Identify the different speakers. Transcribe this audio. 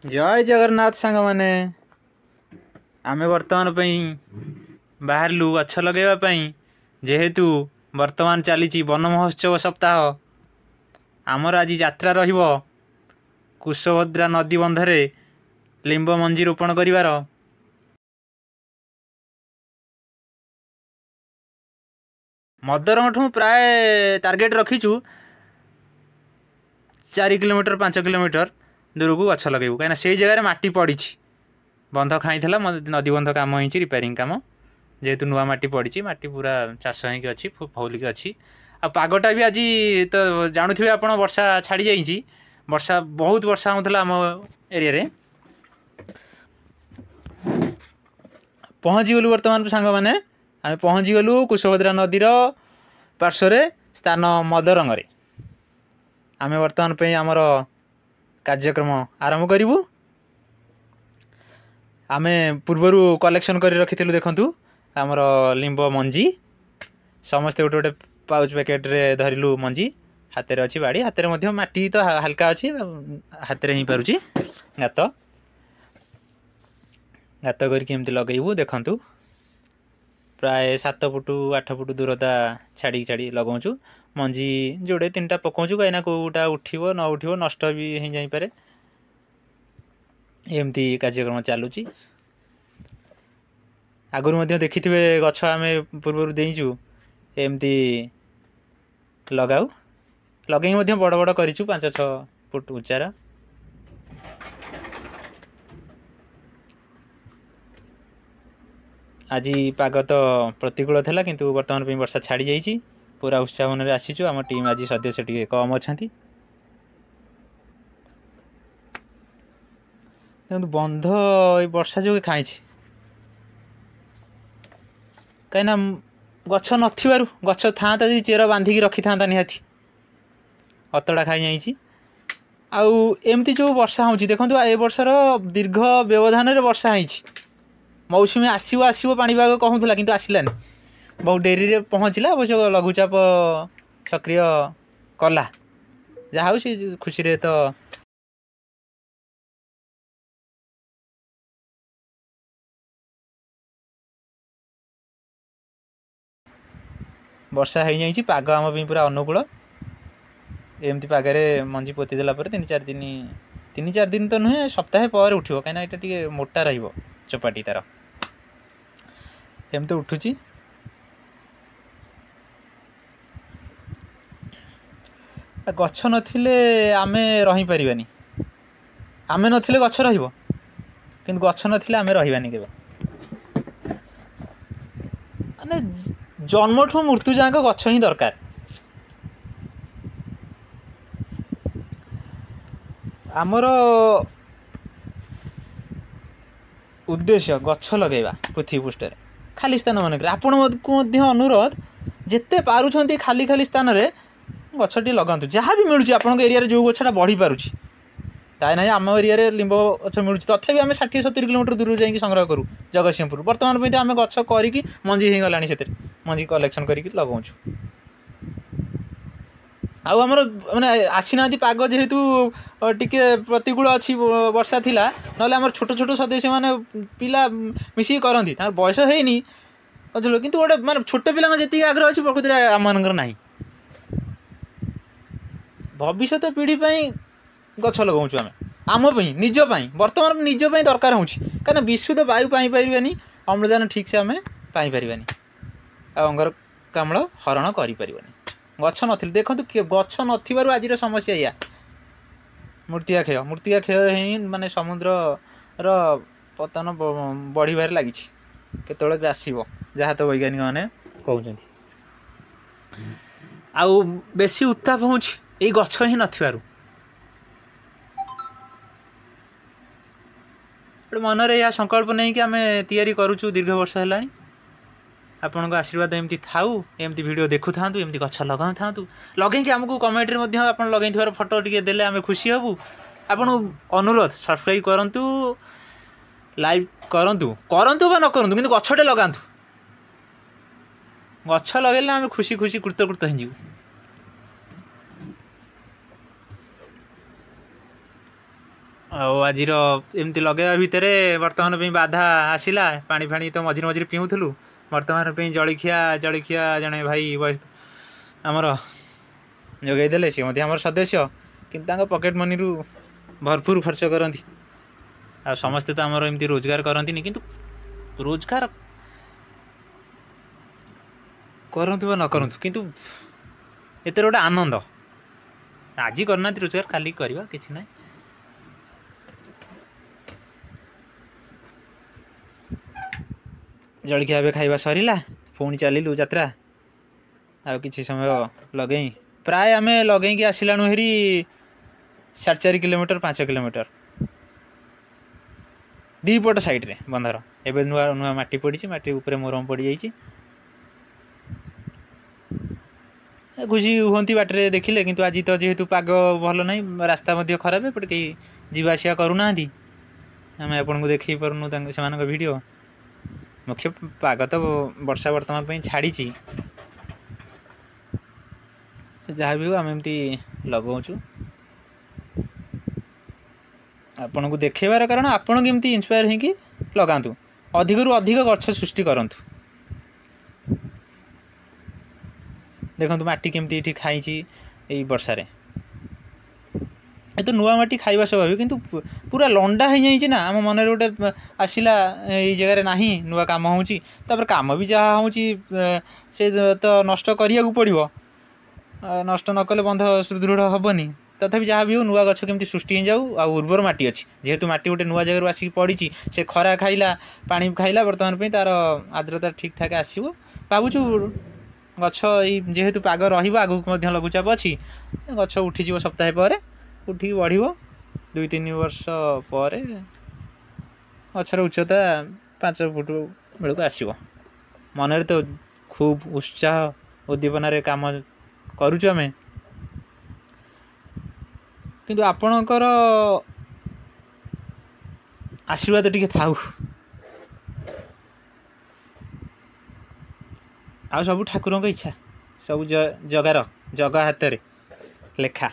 Speaker 1: जय जगन्नाथ सांग माने आमे वर्तमान बाहरलु गछ लगेवाई जेहेतु वर्तमान चली वन महोत्सव सप्ताह आमर आज यात्रा रहिबो कुशभद्रा नदी बंधरे लिंब मंजी रोपण करिवार मदरंगठू प्राय टार्गेट रखीचु 4 किलोमीटर 5 किलोमीटर दूर को गछ लगेबू कहीं से जगह माटी पड़ी बंध खाई नदी बंध काम हो रिपेयरिंग काम जेहेतु नुआ माटी पड़ी माटी पूरा चाष होगी अच्छी फौलिक अच्छी आ पागटा भी आज तो जानूे आप वर्षा छाड़ी जाइए वर्षा बहुत वर्षा होता आम एरिया रे पहुँची गलु बर्तमान सांग मैंने आम पहुँची गलु कुशभद्रा नदीर पार्श्व स्थान मदरंग आम बर्तमान पे आमर कार्यक्रम आरंभ करूँ आमे पूर्वर कलेक्शन कर रखी देखु आमर लिंब मंजी समस्ते गोटे गोटे पाउच पैकेट रे धरिलु मंजी हाथ में अच्छी बाड़ी हाथ में माटी तो हल्का अच्छी हाथ में ही पारुची गात गात करके लगेबू देखु प्राय 7 फुट 8 फुट दूरता छाड़ी छाड़ी लगाऊँ मंजी जोड़े 3टा पकाऊँ कहीं कौटा उठो न उठो नष्ट भी हो जापे एमती कार्यक्रम चलुची आगुरी देखि गछ आम पूर्व देचु एमती लगाऊ लगे बड़ बड़ करूँ 5-6 फुट उच्चार आज पाग तो प्रतिकूल था किंतु वर्तमान पे वर्षा छाड़ी जाइए पूरा उत्साह मन आसीचु आम टीम आज सदस्य टी कम अच्छा बंध वर्षा जो खाई कहीं गछ नथिबारु गछ था चेर बांधिकी रखी था निहाती अतड़ा खाई जाइए आउ एमती जो वर्षा हो देखो ए वर्षर दीर्घ व्यवधान वर्षा हो मौसुमी आसो आसो पाणीपाग कहूला कि आसलानी बहुत डेरी रे पहुँचला अवश्य लघुचाप सक्रिय कला जहा हो सी खुशी रे तो वर्षा हो जाइए पाग आम पूरा अनुकूल एमती पागे मंजी पोती देला 3-4 दिन तो नुहे सप्ताहे पर उठो कहीं यहाँ टे मोटा चोपाटी तार एमती उठुची गछ नथिले आमे रही पारिबानी आमे नथिले गछ रहिबो किंतु गछ नथिले आमे रहिबानी केबे माने जन्मठू मृत्यु जाक गछ ही दरकार आमर उद्देश्य गछ लगेगा पृथ्वी पृष्ठ खाली स्थान मानक आपण को अनुरोध जिते पारुछंती खाली खाली स्थान रे गछटी लगातु जहाँ भी मिलूँ आपन एरिया जो गछटा बढ़ी पारुछि ताई ना आम एरिया रे लिंब गछ मिलूँ तथापि आम 60-70 किलोमीटर दूर जाइए संग्रह करूँ जगतसिंहपुर बर्तमान पे आम गछ करिकी मंजी हो गलानी से मंजी कलेक्शन करके लगाऊँ आउ आमर माने आसीना पाग जेहेतु टिके प्रतिकूल अच्छी वर्षा थिला नले आमर छोट छोट सदस्य माने पिला मिसी करंती तार बयस हेनी बुझलो किंतु गोटे माने छोट पिला जेति आग्रह अछि प्रकृति आम मानकर नाही भविष्यत पीढ़ी पई गछ लगाऊँ आम निज बर्तमान निज दरकार हो विशुद्ध वायु पाइबानी अम्लजान ठीक से आम पाइबानी अंगारकाम्ल हरण कर गछ नथिले देखो गछ नथिबारु आज समस्या या मृत्तिका क्षय ही माने समुद्र रो पतन बढ़िबार लगी केतळे आसीबो जहाँ तो वैज्ञानिक माने कहउछन्ती आउ बेसी उत्ताप होउछ ए गछ ही नथिबारु मनरे या संकल्प नहीं कि आम तैयारी करूँ दीर्घ वर्ष है आपण को आशीर्वाद एमती थाऊ एमती वीडियो देखु था एमती गछ लगा था लगे आमको कमेंट रे आप लगे फोटो टी देले आम खुशी हबू आपण अनुरोध सब्सक्राइब करूँ लाइक करूँ बा न करूँ कि गछटे लगातु गछ लगे आम खुशी खुशी कृतकृत हो आज एमती लगेवा भितर बर्तमान पे बाधा आसला पानी फाणी तो मझे मझे पिऊलु बर्तमान पे जलखिया जड़े भाई आमर जगेदेले सी आम सदस्य कि पकेट मनी रु भरपूर खर्च करती आ समस्ते तो आमर एमती रोजगार करती किंतु रोजगार करतु न करतु किंतु एत गोटे आनंद आज करना रोजगार खाली करवा किसी ना जलखिया ए खाଇବା सरिला पुणी चलू यात्रा आ कि समय लगे प्राय आम लगे आसलाणु हेरी 4.5 किलोमीटर 5 किलोमीटर दीपट साइड रे बंधर एवं नुआ नुआ माटी पड़ी माटी उपरे मोरम पड़ जाइए खुशी हमें बाटे देखिले किंतु आज तो जेहेतु पाग भल ना रास्ता खराब एपटे कहीं जावासिया करूना आम आपन को देख पार्नु से वीडियो मुख्य पाग तो वर्षा वर्तमान छाड़ी जहाँ भी हो आम एमती लगाऊँ आपन को देखेबार कारण आपन केमती इंस्पायर होगी लगातु अधिक रु अधिक गछ सृष्टि करूँ देखो माटी केमती ये खाई यही वर्षा ये तो नुआ माटी खाଇବା स्वाभाविक किंतु पूरा लंडा हो जाइए ना आम मन गोटे आसला ये जगह ना नुआ कम हो कम भी जहाँ हो से तो नष्ट करिया पड़ो नष्ट नकले बंध सुदृढ़ हेनी तथापि जहाँ भी हो नुआ गछ केमती सृष्टि हो जाऊ आ उर्वर माटी अच्छी जेहेतु माटी गोटे नुआ जगह आसिक पड़ी से खरा खाइला पानी खाइला बर्तमान पे तार आर्द्रता ठीक ठाक आसो भावुँ गछ जेहेतु पाग रगुक लघुचाप अच्छी गछ उठीज सप्ताह पर उठिक बढ़ 2-3 वर्ष पर गचर उच्चता 5 फुट बेलू आसो मन तो खूब उत्साह उद्दीपन काम करुचु आम किंतु आपणकर आशीर्वाद टिके थाउ आ सब ठाकुर इच्छा सब जगार जगा हाथ रे लेखा।